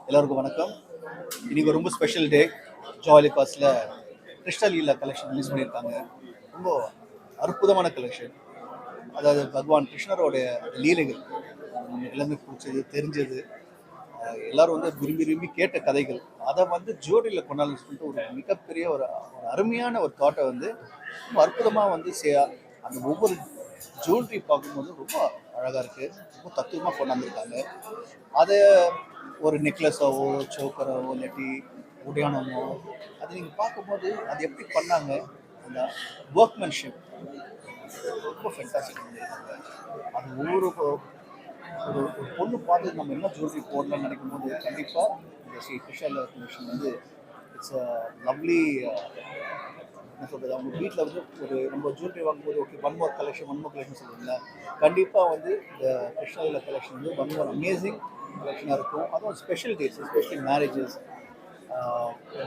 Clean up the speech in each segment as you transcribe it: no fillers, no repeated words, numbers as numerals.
எல்லாருக்கும் வணக்கம். இன்னைக்கு ரொம்ப ஸ்பெஷல் டே. ஜாலிகாஸில் கிருஷ்ண லீலா கலெக்ஷன் ரிலீஸ் பண்ணியிருக்காங்க. ரொம்ப அற்புதமான கலெக்ஷன். அதாவது பகவான் கிருஷ்ணரோடைய லீலைகள் எல்லாமே பிடிச்சது தெரிஞ்சது. எல்லாரும் விரும்பி விரும்பி கேட்ட கதைகள் அதை ஜோடியில் கொண்டாடணும்னு சொல்லிட்டு ஒரு மிகப்பெரிய ஒரு அருமையான ஒரு தாட்டை ரொம்ப அற்புதமாக அந்த ஒவ்வொரு ஜுவல்லரி பார்க்கும்போது ரொம்ப அழகாக இருக்குது. ரொம்ப தத்துவமாக கொண்டாந்துருக்காங்க. அதை ஒரு நெக்லஸாவோ சோக்கராவோ இல்லாட்டி உடையானமோ அது நீங்கள் பார்க்கும்போது அது எப்படி பண்ணாங்க, அந்த ஒர்க்மேன்ஷிப் ரொம்ப ஃபென்டாஸ்டிக் பண்ணியிருக்காங்க. அது ஒவ்வொரு ஒரு ஒரு பொண்ணு பார்த்து நம்ம என்ன ஜுவல்லரி போடலாம்னு நினைக்கும் போது கண்டிப்பாக இந்த Shri Krishna collection it's lovely. என்ன சொல்கிறது, அவங்க வீட்டில் ஒரு நம்ம ஜுவல்லரி வாங்கும்போது ஓகே ஒன் மோர் கலெக்ஷன் சொல்லுவீங்களா, கண்டிப்பாக இந்த Krishna collection one more amazing கலெக்ஷனாக இருக்கும். அதுவும் ஸ்பெஷல் டேஸ், எஸ்பெஷலி மேரேஜஸ்,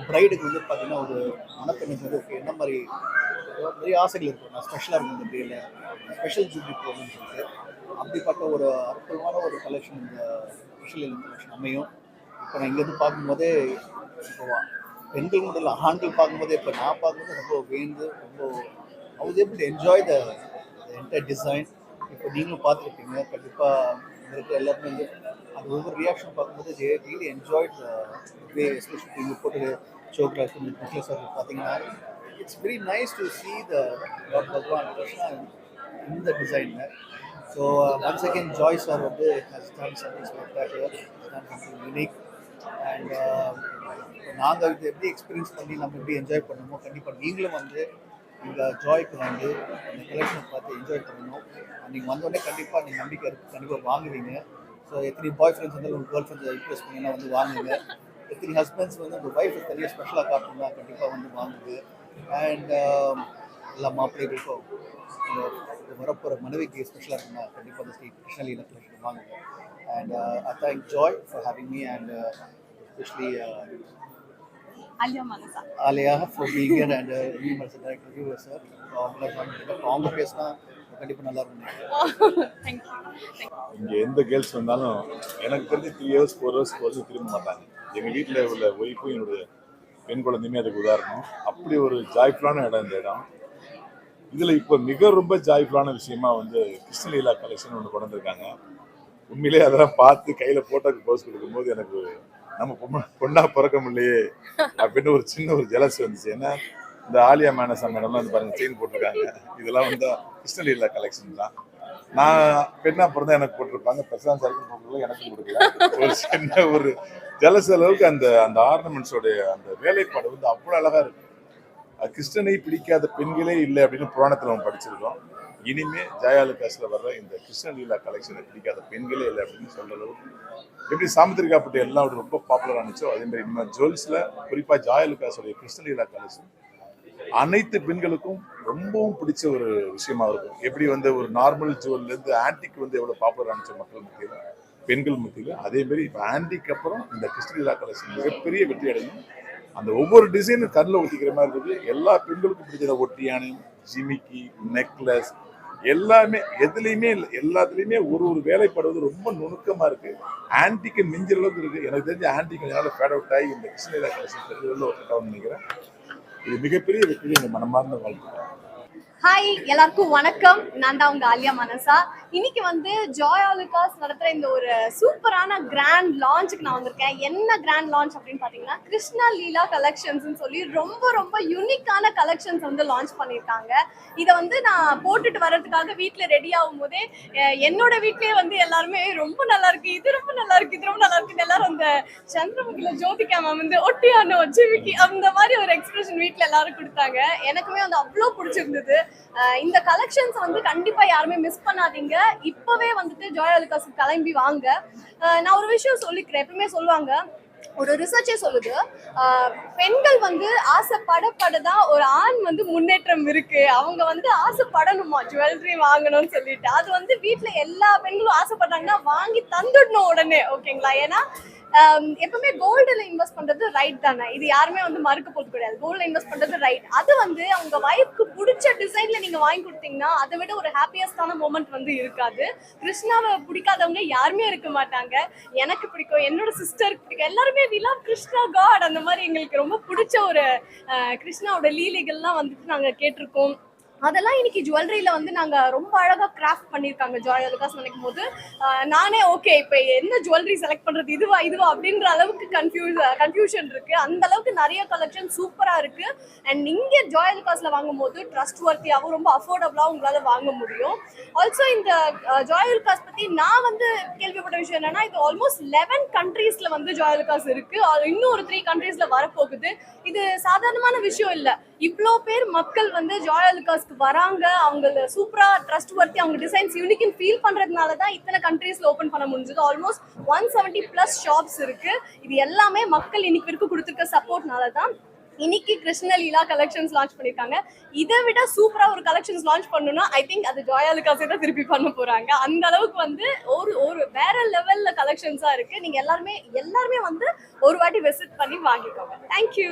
ப்ரைடுக்கு பார்த்தீங்கன்னா ஒரு மணப்பெண்ணுக்கு ஓகே என்ன மாதிரி நிறைய ஆசைகள் இருக்கும். நான் ஸ்பெஷலாக இருக்கும் இந்த டேயில் ஸ்பெஷல் ஜுவல்லரி போகணும்னு சொல்லிட்டு அப்படிப்பட்ட ஒரு அற்புதமான ஒரு கலெக்ஷன் இந்த ஸ்பெஷல் கலெக்ஷன் அமையும். இப்போ நான் இங்கேருந்து பார்க்கும்போதே இப்போ பெண்கள் மட்டும் இல்லை ஆண்கள் பார்க்கும்போதே இப்போ நான் பார்க்கும்போது ரொம்ப வேந்து ரொம்ப அவங்க எப்படி என்ஜாய் த என்டையர் டிசைன். இப்போ நீங்களும் பார்த்துருப்பீங்க கண்டிப்பாக இருக்கிற எல்லாருமே அந்த ஒவ்வொரு ரியாக்ஷன் பார்க்கும்போது they really enjoy way. Especially நீங்கள் போட்டு சோக்ரா நெக்லஸ் பார்த்தீங்கன்னா it's very nice to see the பகவான் கிருஷ்ணா இந்த டிசைனில். So once again Joy sir has done something spectacular, something unique. And நாங்கள் இது எப்படி எக்ஸ்பீரியன்ஸ் பண்ணி நம்ம எப்படி என்ஜாய் பண்ணணுமோ கண்டிப்பாக நீங்களும் இந்த ஜாய்க்கு அந்த கலெக்ஷனை பார்த்து என்ஜாய் பண்ணணும். நீங்கள் வந்தோடனே கண்டிப்பாக நீங்கள் நம்பிக்கை இருக்குது, கண்டிப்பாக வாங்குவீங்க. ஸோ எத்தனை பாய் ஃப்ரெண்ட்ஸ் உங்கள் கேர்ள் ஃப்ரெண்ட்ஸை இம்ப்ரெஸ் பண்ணிங்கன்னா வாங்குங்க. எத்தனை ஹஸ்பண்ட்ஸ் உங்கள் ஒய்ஃபை தனியாக ஸ்பெஷலாக காட்டணும்னா கண்டிப்பாக வாங்குது. அண்ட் எல்லா மாப்பிள்ளைகளுக்கும் வரப்போகிற மனைவிக்கு ஸ்பெஷலாக இருக்குன்னா கண்டிப்பாக அந்த ஸ்ரீ கிருஷ்ண லீலா கலெக்ஷன் வாங்குங்க. And I thank Joy for having me and especially Alia for being here and you as a director viewer sir. அவங்க பேசினா கண்டிப்பாக நல்லா இருக்கும். இங்கே எந்த கேர்ள்ஸ் வந்தாலும் எனக்கு தெரிஞ்சு 3 years 4 years போகிறது திரும்ப மாட்டாங்க. எங்கள் வீட்டில் உள்ள ஒய்ஃபும் என்னுடைய பெண் குழந்தையுமே அதுக்கு உதாரணம். அப்படி ஒரு ஜாய்ஃபுல்லான இடம் இந்த இடம். இதில் இப்போ மிக ரொம்ப ஜாய்ஃபுல்லான விஷயமா கிருஷ்ணலீலா கலெக்ஷன் ஒன்று கொண்டு வந்திருக்காங்க. உண்மையிலே அதெல்லாம் பார்த்து கையில் போட்டோக்கு போஸ் கொடுக்கும்போது எனக்கு நம்ம பொண்ணா பிறக்க முடியலையே அப்படின்னு ஒரு சின்ன ஒரு ஜெலஸ் வந்துச்சு. ஏன்னா இந்த ஆலியா மேனசா மேடம்லாம் பாருங்க செயின் போட்டிருக்காங்க. இதெல்லாம் கிருஷ்ணலீலா கலெக்ஷன் தான். நான் பெண்ணா பிறந்தா எனக்கு போட்டிருப்பாங்க, பிரசாந்த் சாருக்கு போட்டுருக்கல, எனக்கு கொடுக்கல. ஒரு சின்ன ஒரு ஜெலஸ் அளவுக்கு அந்த அந்த ஆர்னமெண்ட்ஸோடைய அந்த வேலைப்பாடு அவ்வளோ அழகா இருக்கு. கிருஷ்ணனை பிடிக்காத பெண்களே இல்லை அப்படின்னு புராணத்தில் நம்ம படிச்சிருக்கோம். இனிமே ஜாயாலுகாஸில் வர்ற இந்த கிருஷ்ணலீலா கலெக்ஷனை பிடிக்காத பெண்களே இல்லை அப்படின்னு சொல்ற அளவுக்கு எப்படி சாமுத்திரிகாப்பட்டு எல்லாம் ரொம்ப பாப்புலர் ஆனிச்சோ அதே மாதிரி இன்னும் ஜுவல்ஸில் குறிப்பாக ஜாயாலுகாஸோடைய கிருஷ்ணலீலா கலெக்ஷன் அனைத்து பெண்களுக்கும் ரொம்பவும் பிடிச்ச ஒரு விஷயமா இருக்கும். எப்படி ஒரு நார்மல் ஜுவல்லேருந்து ஆன்டிக் எவ்வளோ பாப்புலர் ஆனிச்சோ மக்கள் மத்தியில் பெண்கள் மத்தியில், அதே மாதிரி இப்போ ஆன்டிக் அப்புறம் இந்த கிருஷ்ணலீலா கலெக்ஷன் மிகப்பெரிய வெற்றி அடையும். அந்த ஒவ்வொரு டிசைனும் கண்ணில் ஒட்டிக்கிற மாதிரி இருக்குது. எல்லா பெண்களுக்கும் பிடிச்ச ஒட்டியானு, ஜிமிக்கி, நெக்லஸ் எல்லாமே எதுலையுமே எல்லாத்துலேயுமே ஒரு ஒரு வேலைப்படுவது ரொம்ப நுணுக்கமாக இருக்கு. ஆன்டிக்கு மிஞ்சிற அளவுக்கு இருக்கு. எனக்கு தெரிஞ்ச ஆன்டிக் என்னால் ஃபேட் அவுட் ஆகி இந்த கிருஷ்ணலீலா கலெக்ஷன் ஒர்க் நினைக்கிறேன். இது மிகப்பெரிய வெற்றி. எங்கள் மனமார்ந்த வாழ்க்கை. ஹாய் எல்லாருக்கும் வணக்கம். நான் தான் உங்க ஆலியா மனசா. இன்னைக்கு ஜாயாலுகாஸ் நடத்துற இந்த ஒரு சூப்பரான கிராண்ட் லான்ச்சுக்கு நான் வந்திருக்கேன். என்ன கிராண்ட் லான்ச் அப்படின்னு பாத்தீங்கன்னா கிருஷ்ணா லீலா கலெக்ஷன்ஸ் சொல்லி ரொம்ப ரொம்ப யூனிக்கான கலெக்ஷன்ஸ் லான்ச் பண்ணியிருக்காங்க. இதை நான் போட்டுட்டு வர்றதுக்காக வீட்டுல ரெடி ஆகும் போதே என்னோட வீட்லயே எல்லாருமே ரொம்ப நல்லா இருக்கு, இது ரொம்ப நல்லா இருக்கு, இது ரொம்ப நல்லா இருக்கு, எல்லாரும் அந்த சந்திரமுகில ஜோதிகா மேம் ஒட்டியானோ ஜிமிக்கி அந்த மாதிரி ஒரு எக்ஸ்பிரஷன் வீட்டுல எல்லாரும் கொடுத்தாங்க. எனக்குமே அவ்வளோ பிடிச்சிருந்தது. இந்த கலெக்ஷன்ஸ் கண்டிப்பா யாருமே மிஸ் பண்ணாதீங்க. இப்பவே ஜாயாலுகாஸுக்கு கிளம்பி வாங்க. நான் ஒரு விஷயம் சொல்லிக்கிறேன். எப்பவுமே சொல்லுவாங்க, ஒரு ரிசர்ச்சே சொல்லுது, பெண்கள் ஆசைப்படப்படதான் ஒரு ஆண் முன்னேற்றம் இருக்கு. அவங்க ஆசைப்படணுமா ஜுவல்லரி வாங்கணும்னு சொல்லிட்டு. அது வீட்டுல எல்லா பெண்களும் ஆசைப்பட்டாங்கன்னா வாங்கி தந்துடணும் உடனே. ஓகேங்களா? ஏன்னா எப்பவுமே கோல்டுல இன்வெஸ்ட் பண்றது ரைட் தானே, இது யாருமே வந்து மறுக்க போறது கிடையாது. கோல்ட்ல இன்வெஸ்ட் பண்றது ரைட். அது வந்து அவங்க வைஃப்க்கு பிடிச்ச டிசைன்ல நீங்க வாங்கி கொடுத்தீங்கன்னா அதை விட ஒரு ஹாப்பியஸ்டான மூமெண்ட் வந்து இருக்காது. கிருஷ்ணாவை பிடிக்காதவங்க யாருமே இருக்க மாட்டாங்க. எனக்கு பிடிக்கும், என்னோட சிஸ்டருக்கு பிடிக்கும், எல்லாருமே வி லவ் கிருஷ்ணா காட். அந்த மாதிரி எங்களுக்கு ரொம்ப பிடிச்ச ஒரு கிருஷ்ணாவோட லீலைகள்லாம் வந்துட்டு நாங்க கேட்டிருக்கோம். அதெல்லாம் இன்னைக்கு ஜுவல்லரியில வந்து நாங்க ரொம்ப அழகா கிராஃப்ட் பண்ணிருக்காங்க ஜாய் அலுகாஸ் நினைக்கும் போது. நானே ஓகே இப்போ என்ன ஜுவல்லரி செலக்ட் பண்றது, இதுவா அப்படின்ற அளவுக்கு கன்ஃபியூஷன் இருக்கு. அந்த அளவுக்கு நிறைய கலெக்ஷன் சூப்பரா இருக்கு. அண்ட் இங்க ஜாய் அலுகாஸ்ல வாங்கும் போது ட்ரஸ்ட் வர்த்தியாகவும் ரொம்ப அஃபோர்டபுளாகவும் உங்களால வாங்க முடியும். ஆல்சோ இந்த ஜாய் அலுகாஸ் பத்தி நான் வந்து கேள்விப்பட்ட விஷயம் என்னன்னா, இது ஆல்மோஸ்ட் 11 கண்ட்ரீஸ்ல வந்து ஜாய் அலுகாஸ் இருக்கு. இன்னும் ஒரு 3 கண்ட்ரீஸ்ல வரப்போகுது. இது சாதாரணமான விஷயம் இல்ல. இவ்வளோ பேர் மக்கள் வந்து ஜாய் அலுகாஸ்க்கு வராங்க, அவங்க சூப்பரா ட்ரஸ்ட் வர்த்தி, அவங்க டிசைன்ஸ் யூனிக்னு ஃபீல் பண்றதுனால தான் இத்தனை கண்ட்ரீஸ்ல ஓபன் பண்ண முடிஞ்சது. ஆல்மோஸ்ட் 170+ ஷாப்ஸ் இருக்கு. இது எல்லாமே மக்கள் இன்னைக்கு வரைக்கும் கொடுத்துருக்க சப்போர்ட்னால தான் இன்னைக்கு கிருஷ்ணலீலா கலெக்ஷன்ஸ் லான்ச் பண்ணிருக்காங்க. இதை விட சூப்பரா ஒரு கலெக்ஷன்ஸ் லான்ச் பண்ணணும்னா ஐ திங்க் அது ஜாய் அலுகாஸே தான் திருப்பி பண்ண போறாங்க. அந்த அளவுக்கு வந்து ஒரு வேற லெவல்ல கலெக்ஷன்ஸா இருக்கு. நீங்க எல்லாருமே வந்து ஒரு வாட்டி விசிட் பண்ணி வாங்கிக்கோங்க. தேங்க்யூ.